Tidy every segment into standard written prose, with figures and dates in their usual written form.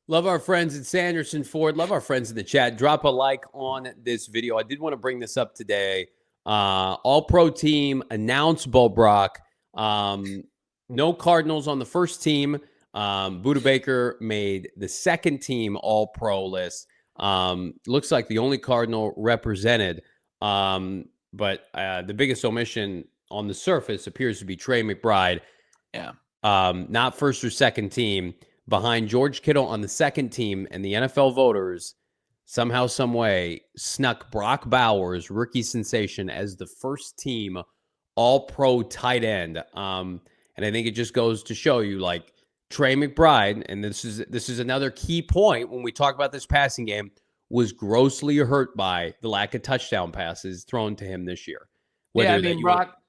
Love our friends at Sanderson Ford. Love our friends in the chat. Drop a like on this video. I did want to bring this up today. All-Pro team announced Bo Brock. No Cardinals on the first team. Buda Baker made the second team All-Pro list. Looks like the only Cardinal represented. But the biggest omission on the surface appears to be Trey McBride. Yeah. Not first or second team. Behind George Kittle on the second team, and the NFL voters somehow, some way, snuck Brock Bowers, rookie sensation, as the first team All-Pro tight end. And I think it just goes to show you, like, Trey McBride, and this is another key point when we talk about this passing game, was grossly hurt by the lack of touchdown passes thrown to him this year.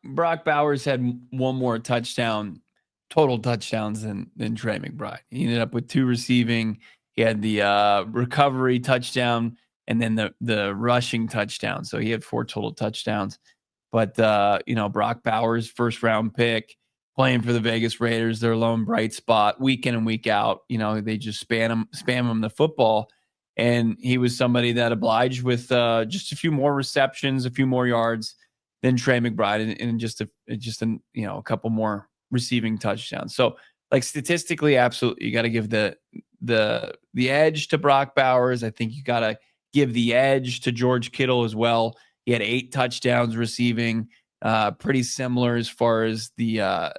Brock Bowers had one more touchdown. Total touchdowns than Trey McBride. He ended up with 2 receiving. He had the recovery touchdown and then the rushing touchdown. So he had 4 total touchdowns. But Brock Bowers, first round pick, playing for the Vegas Raiders, their lone bright spot, week in and week out. They just spam him the football, and he was somebody that obliged with just a few more receptions, a few more yards than Trey McBride, and just a couple more receiving touchdowns. So, like, statistically, absolutely, you got to give the edge to Brock Bowers. I think you got to give the edge to George Kittle as well. He had 8 touchdowns receiving, pretty similar as far as the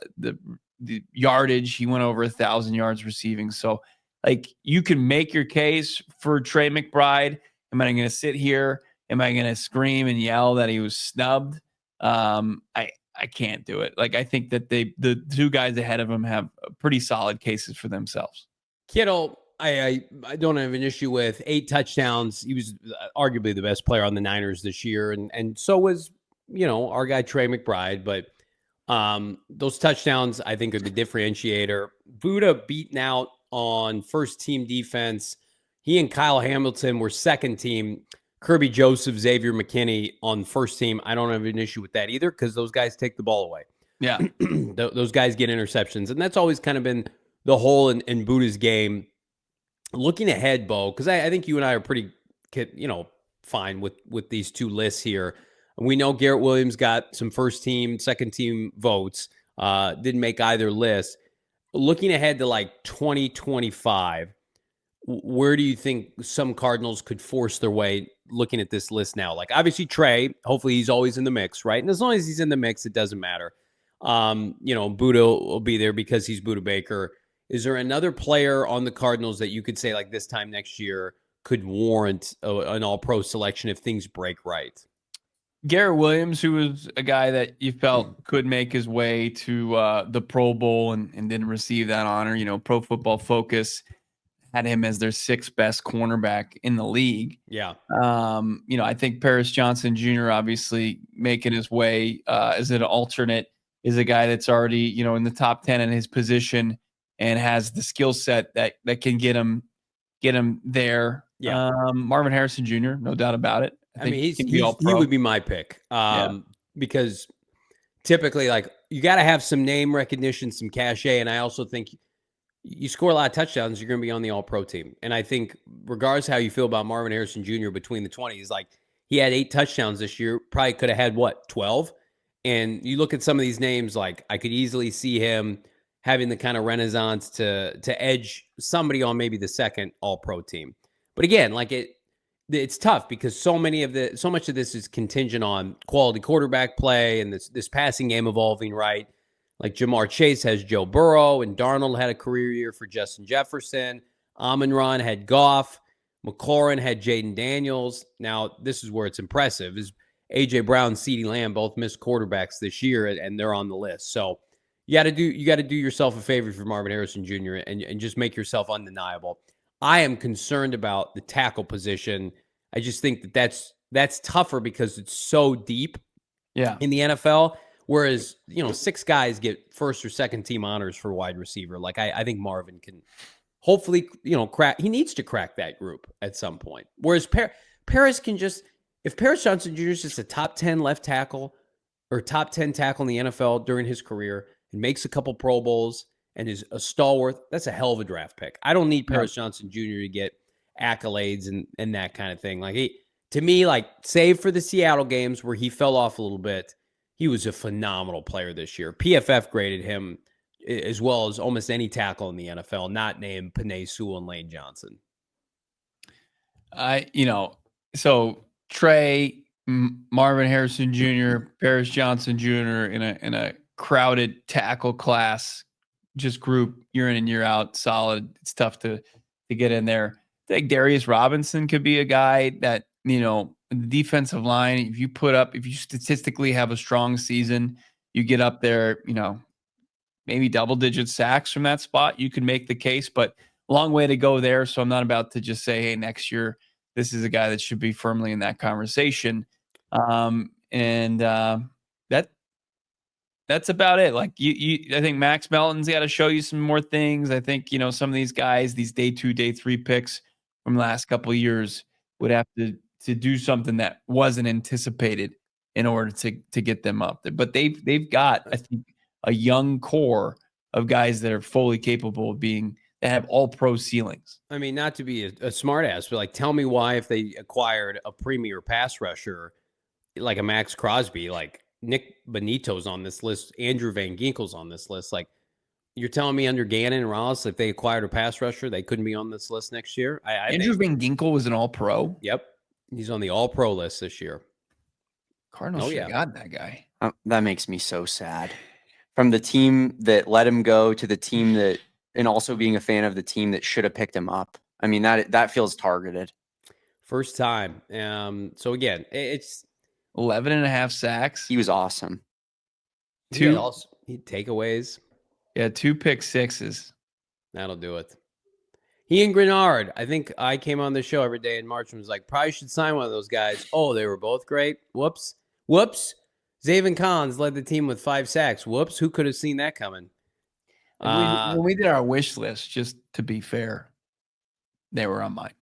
yardage. He went over 1,000 yards receiving. So, like, you can make your case for Trey McBride. Am I going to sit here? Am I going to scream and yell that he was snubbed? I can't do it. Like, I think that the 2 guys ahead of him have pretty solid cases for themselves. Kittle, I don't have an issue with 8 touchdowns. He was arguably the best player on the Niners this year, and so was our guy Trey McBride. But those touchdowns, I think, are the differentiator. Buda beaten out on first team defense. He and Kyle Hamilton were second team. Kirby Joseph, Xavier McKinney on first team. I don't have an issue with that either, because those guys take the ball away. Yeah. Those guys get interceptions. And that's always kind of been the hole in Buda's game. Looking ahead, Bo, because I think you and I are pretty, fine with these 2 lists here. We know Garrett Williams got some first team, second team votes. Didn't make either list. Looking ahead to like 2025, where do you think some Cardinals could force their way looking at this list now? Like, obviously Trey, hopefully he's always in the mix, right? And as long as he's in the mix, it doesn't matter. Buda will be there because he's Buda Baker. Is there another player on the Cardinals that you could say, like, this time next year could warrant an All-Pro selection if things break right? Garrett Williams, who was a guy that you felt could make his way to the Pro Bowl and didn't receive that honor. Pro Football Focus had him as their 6th best cornerback in the league. Yeah. I think Paris Johnson Jr. obviously making his way as an alternate is a guy that's already, in the top 10 in his position and has the skill set that can get him there. Yeah. Marvin Harrison Jr., no doubt about it. I mean, he would be my pick because typically, like, you got to have some name recognition, some cachet. And I also think you score a lot of touchdowns, you're going to be on the All-Pro team. And I think regardless how you feel about Marvin Harrison Jr. between the 20s, like, he had 8 touchdowns this year, probably could have had, 12? And you look at some of these names, like, I could easily see him having the kind of renaissance to edge somebody on maybe the second All-Pro team. But again, like, it's tough because so much of this is contingent on quality quarterback play and this passing game evolving right. Like, Jamar Chase has Joe Burrow, and Darnold had a career year for Justin Jefferson. Amon-Ra had Goff. McLaurin had Jaden Daniels. Now, this is where it's impressive, is A.J. Brown, CeeDee Lamb both missed quarterbacks this year, and they're on the list. So you got to do yourself a favor for Marvin Harrison Jr. and just make yourself undeniable. I am concerned about the tackle position. I just think that's tougher because it's so deep in the NFL. Whereas, 6 guys get first or second team honors for wide receiver. Like, I think Marvin can hopefully, crack. He needs to crack that group at some point. Whereas Paris can just, if Paris Johnson Jr. is just a top 10 left tackle or top 10 tackle in the NFL during his career and makes a couple Pro Bowls and is a stalwart, that's a hell of a draft pick. I don't need Paris Johnson Jr. to get accolades and that kind of thing. Like to me, like save for the Seattle games where he fell off a little bit, he was a phenomenal player this year. PFF graded him as well as almost any tackle in the NFL, not named Penei Sewell and Lane Johnson. So Trey, Marvin Harrison Jr., Paris Johnson Jr. in a crowded tackle class, just group year in and year out, solid. It's tough to get in there. I think Darius Robinson could be a guy that, the defensive line, if you statistically have a strong season, you get up there, maybe double-digit sacks from that spot, you could make the case, but long way to go there. So I'm not about to just say, hey, next year, this is a guy that should be firmly in that conversation. That's about it. Like I think Max Melton's got to show you some more things. I think, some of these guys, these day 2, day 3 picks from the last couple of years would have to do something that wasn't anticipated in order to get them up there. But they've got, I think, a young core of guys that are fully capable of that have all pro ceilings. I mean, not to be a smart ass, but like, tell me why, if they acquired a premier pass rusher like a Max Crosby, like Nick Bonito's on this list, Andrew Van Ginkel's on this list. Like, you're telling me under Gannon and Ross, if they acquired a pass rusher, they couldn't be on this list next year? Andrew Van Ginkel was an all-pro? Yep. He's on the all-pro list this year. Cardinals should have got that guy. That makes me so sad. From the team that let him go to the team that, and also being a fan of the team that should have picked him up. I mean, that feels targeted. First time. So again, it's 11.5 sacks. He was awesome. 2 takeaways. Yeah, 2 pick sixes. That'll do it. He and Grenard. I think I came on the show every day in March and was like, probably should sign one of those guys. Oh, they were both great. Whoops. Zaven Collins led the team with 5 sacks. Whoops. Who could have seen that coming? When we did our wish list, just to be fair, they were on mine.